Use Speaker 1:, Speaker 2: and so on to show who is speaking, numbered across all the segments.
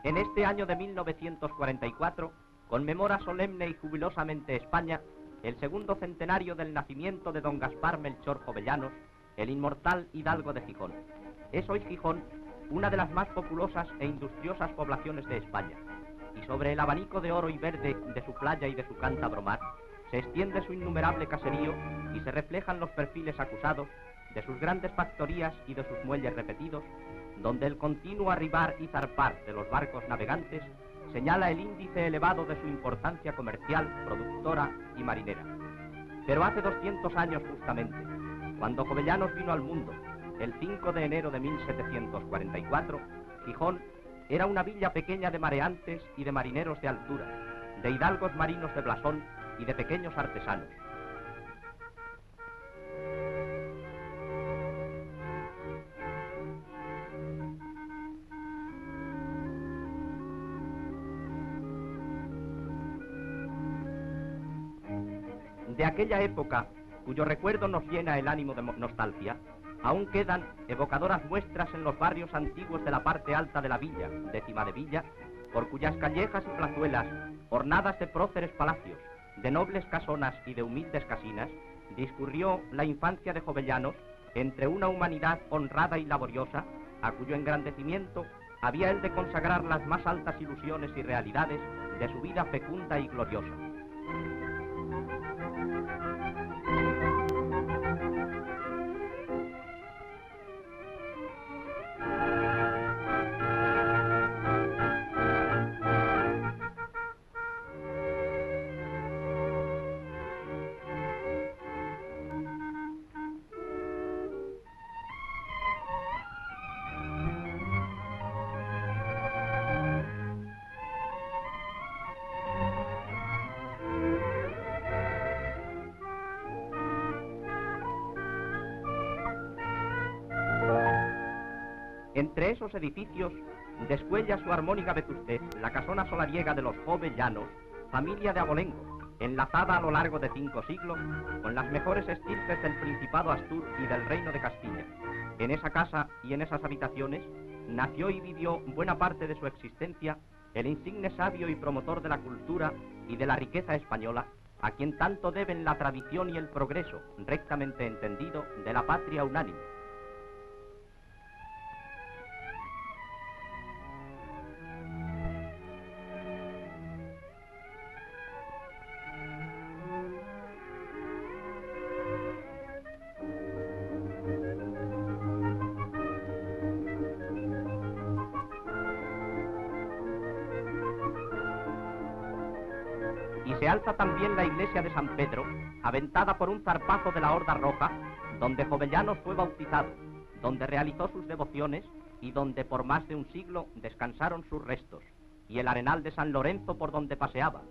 Speaker 1: En este año de 1944 conmemora solemne y jubilosamente España el segundo centenario del nacimiento de don Gaspar Melchor Jovellanos, el inmortal hidalgo de Gijón. Es hoy Gijón una de las más populosas e industriosas poblaciones de España, y sobre el abanico de oro y verde de su playa y de su cántabro mar se extiende su innumerable caserío y se reflejan los perfiles acusados de sus grandes factorías y de sus muelles repetidos, donde el continuo arribar y zarpar de los barcos navegantes señala el índice elevado de su importancia comercial, productora y marinera. Pero hace 200 años justamente, cuando Jovellanos vino al mundo, el 5 de enero de 1744, Gijón era una villa pequeña de mareantes y de marineros de altura, de hidalgos marinos de blasón y de pequeños artesanos. De aquella época, cuyo recuerdo nos llena el ánimo de nostalgia, aún quedan evocadoras muestras en los barrios antiguos de la parte alta de la villa, décima de Villa, por cuyas callejas y plazuelas, ornadas de próceres palacios, de nobles casonas y de humildes casinas, discurrió la infancia de Jovellanos entre una humanidad honrada y laboriosa, a cuyo engrandecimiento había él de consagrar las más altas ilusiones y realidades de su vida fecunda y gloriosa. Entre esos edificios descuella su armónica vetustez la casona solariega de los Jovellanos, familia de abolengo, enlazada a lo largo de 5 siglos con las mejores estirpes del Principado Astur y del Reino de Castilla. En esa casa y en esas habitaciones nació y vivió buena parte de su existencia el insigne sabio y promotor de la cultura y de la riqueza española, a quien tanto deben la tradición y el progreso, rectamente entendido, de la patria unánime. Y se alza también la iglesia de San Pedro, aventada por un zarpazo de la Horda Roja, donde Jovellanos fue bautizado, donde realizó sus devociones y donde por más de un siglo descansaron sus restos, y el arenal de San Lorenzo por donde paseaba.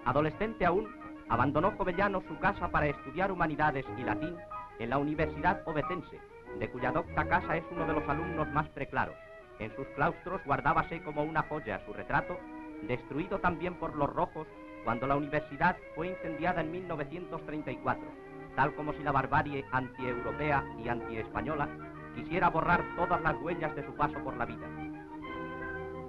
Speaker 1: Adolescente aún, abandonó Jovellanos su casa para estudiar humanidades y latín en la Universidad Ovetense, de cuya docta casa es uno de los alumnos más preclaros. En sus claustros guardábase como una joya su retrato, destruido también por los rojos cuando la universidad fue incendiada en 1934, tal como si la barbarie antieuropea y antiespañola quisiera borrar todas las huellas de su paso por la vida.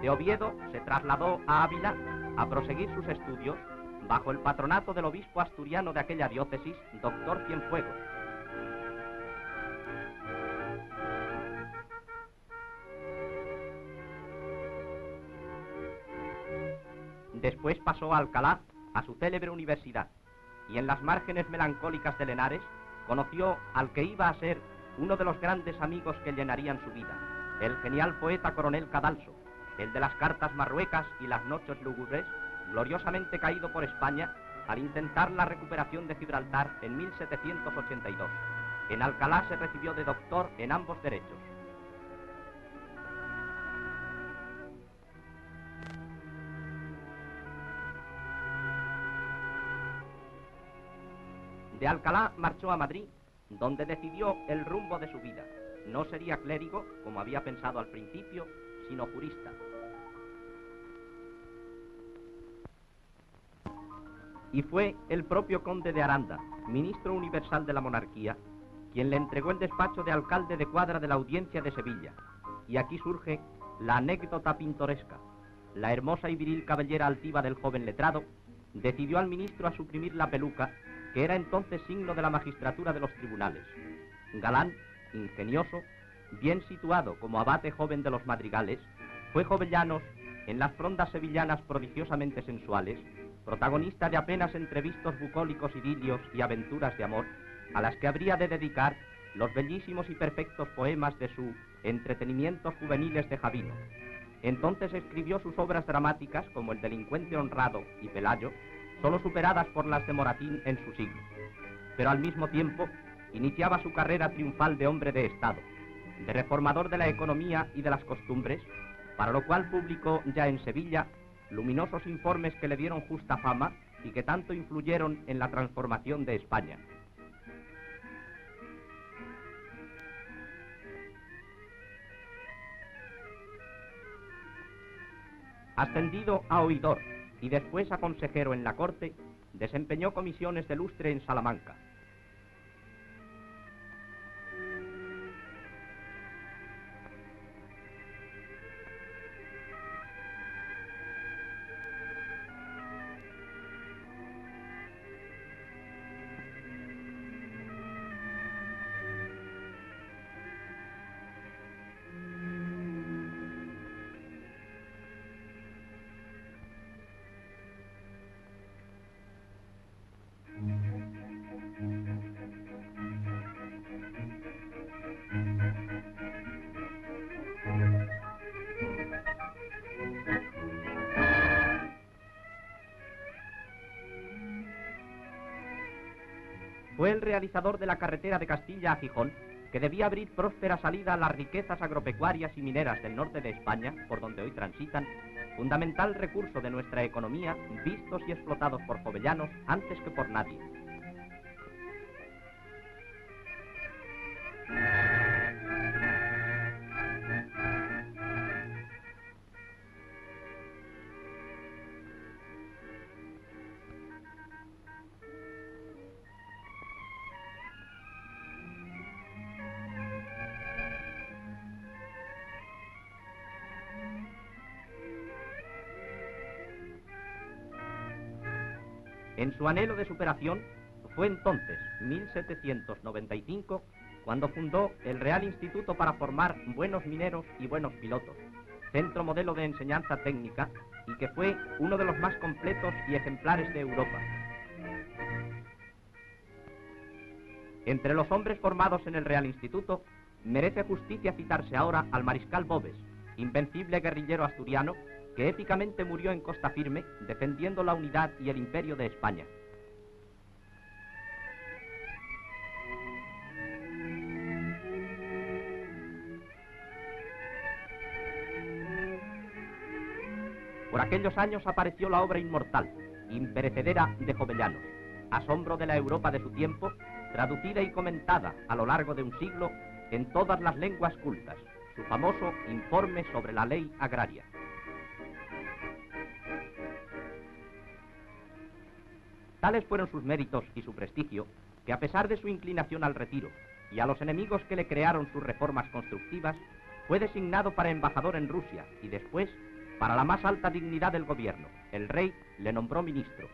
Speaker 1: De Oviedo se trasladó a Ávila a proseguir sus estudios bajo el patronato del obispo asturiano de aquella diócesis, doctor Cienfuegos. Después pasó a Alcalá, a su célebre universidad, y en las márgenes melancólicas del Henares conoció al que iba a ser uno de los grandes amigos que llenarían su vida, el genial poeta Coronel Cadalso, el de las cartas marruecas y las noches lúgubres, gloriosamente caído por España al intentar la recuperación de Gibraltar en 1782. En Alcalá se recibió de doctor en ambos derechos. De Alcalá marchó a Madrid, donde decidió el rumbo de su vida. No sería clérigo, como había pensado al principio, sino jurista. Y fue el propio conde de Aranda, ministro universal de la monarquía, quien le entregó el despacho de alcalde de cuadra de la Audiencia de Sevilla, Y aquí surge la anécdota pintoresca. La hermosa y viril cabellera altiva del joven letrado decidió al ministro a suprimir la peluca, que era entonces signo de la magistratura de los tribunales. Galán, ingenioso, bien situado como abate joven de los madrigales, fue Jovellanos, en las frondas sevillanas prodigiosamente sensuales, protagonista de apenas entrevistos bucólicos idilios y aventuras de amor, a las que habría de dedicar los bellísimos y perfectos poemas de su Entretenimientos juveniles de Javino. Entonces escribió sus obras dramáticas como El delincuente honrado y Pelayo, solo superadas por las de Moratín en su siglo. Pero al mismo tiempo iniciaba su carrera triunfal de hombre de Estado, de reformador de la economía y de las costumbres, para lo cual publicó ya en Sevilla luminosos informes que le dieron justa fama y que tanto influyeron en la transformación de España. Ascendido a oidor y después a consejero en la corte, desempeñó comisiones de lustre en Salamanca. Fue el realizador de la carretera de Castilla a Gijón, que debía abrir próspera salida a las riquezas agropecuarias y mineras del norte de España, por donde hoy transitan, fundamental recurso de nuestra economía, vistos y explotados por jovellanos antes que por nadie. En su anhelo de superación, fue entonces, 1795, cuando fundó el Real Instituto para formar buenos mineros y buenos pilotos, centro modelo de enseñanza técnica y que fue uno de los más completos y ejemplares de Europa. Entre los hombres formados en el Real Instituto, merece justicia citarse ahora al mariscal Boves, invencible guerrillero asturiano, que épicamente murió en Costa Firme, defendiendo la unidad y el imperio de España. Por aquellos años apareció la obra inmortal, imperecedera de Jovellanos, asombro de la Europa de su tiempo, traducida y comentada a lo largo de un siglo en todas las lenguas cultas, su famoso Informe sobre la Ley Agraria. Tales fueron sus méritos y su prestigio, que a pesar de su inclinación al retiro y a los enemigos que le crearon sus reformas constructivas, fue designado para embajador en Rusia y después para la más alta dignidad del gobierno. El rey le nombró ministro.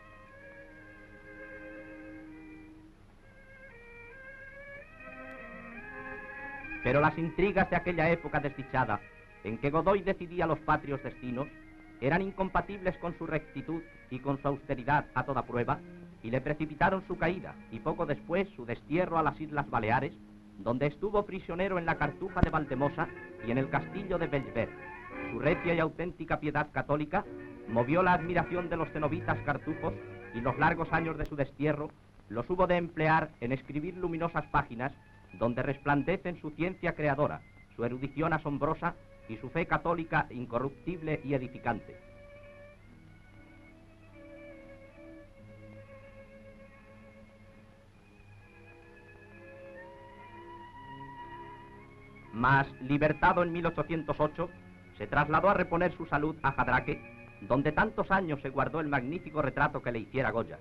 Speaker 1: Pero las intrigas de aquella época desdichada, en que Godoy decidía los patrios destinos, eran incompatibles con su rectitud y con su austeridad a toda prueba, y le precipitaron su caída y poco después su destierro a las Islas Baleares, donde estuvo prisionero en la Cartuja de Valdemosa y en el castillo de Bellver. Su recia y auténtica piedad católica movió la admiración de los cenobitas cartujos y los largos años de su destierro los hubo de emplear en escribir luminosas páginas donde resplandecen su ciencia creadora, su erudición asombrosa y su fe católica incorruptible y edificante. Mas, libertado en 1808, se trasladó a reponer su salud a Jadraque, donde tantos años se guardó el magnífico retrato que le hiciera Goya.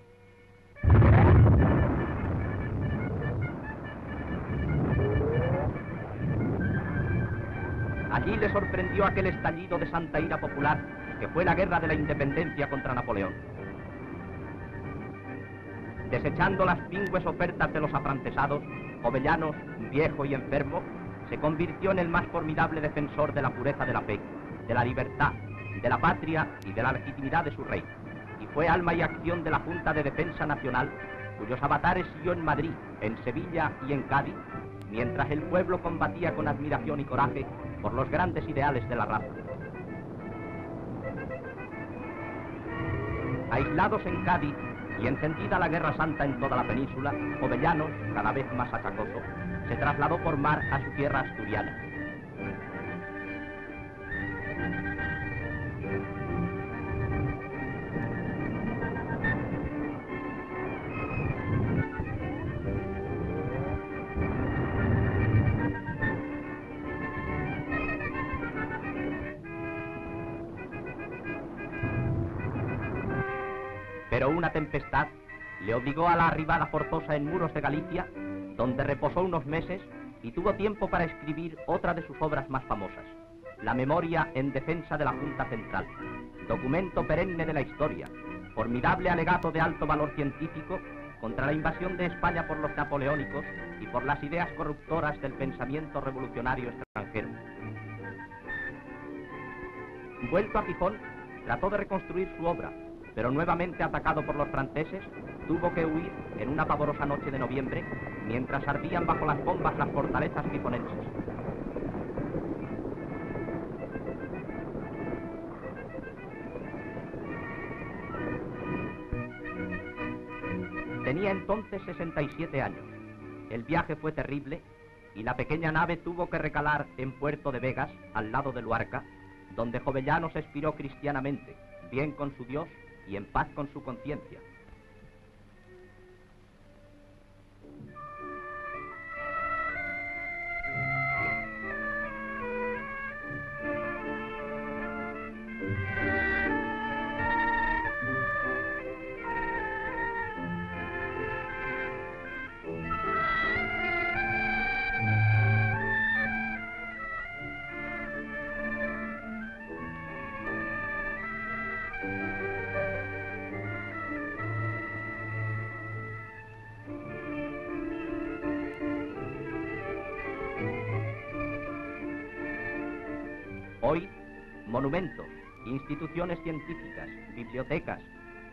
Speaker 1: Allí le sorprendió aquel estallido de santa ira popular que fue la guerra de la independencia contra Napoleón. Desechando las pingües ofertas de los afrancesados, Jovellanos, viejo y enfermo, se convirtió en el más formidable defensor de la pureza de la fe, de la libertad, de la patria y de la legitimidad de su rey, y fue alma y acción de la Junta de Defensa Nacional, cuyos avatares siguió en Madrid, en Sevilla y en Cádiz, mientras el pueblo combatía con admiración y coraje por los grandes ideales de la raza. Aislados en Cádiz y encendida la Guerra Santa en toda la península, Jovellanos, cada vez más achacoso, se trasladó por mar a su tierra asturiana. Pero una tempestad le obligó a la arribada forzosa en Muros de Galicia, donde reposó unos meses y tuvo tiempo para escribir otra de sus obras más famosas, la Memoria en defensa de la Junta Central, documento perenne de la historia, formidable alegato de alto valor científico contra la invasión de España por los napoleónicos y por las ideas corruptoras del pensamiento revolucionario extranjero. Vuelto a Gijón, trató de reconstruir su obra, pero nuevamente atacado por los franceses, tuvo que huir en una pavorosa noche de noviembre, mientras ardían bajo las bombas las fortalezas gijonenses. Tenía entonces 67 años. El viaje fue terrible y la pequeña nave tuvo que recalar en Puerto de Vegas, al lado de Luarca, donde Jovellanos expiró cristianamente, bien con su Dios y en paz con su conciencia. Hoy, monumentos, instituciones científicas, bibliotecas,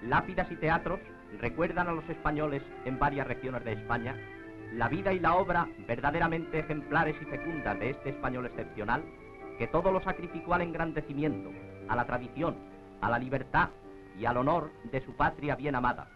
Speaker 1: lápidas y teatros recuerdan a los españoles en varias regiones de España la vida y la obra verdaderamente ejemplares y fecundas de este español excepcional que todo lo sacrificó al engrandecimiento, a la tradición, a la libertad y al honor de su patria bien amada.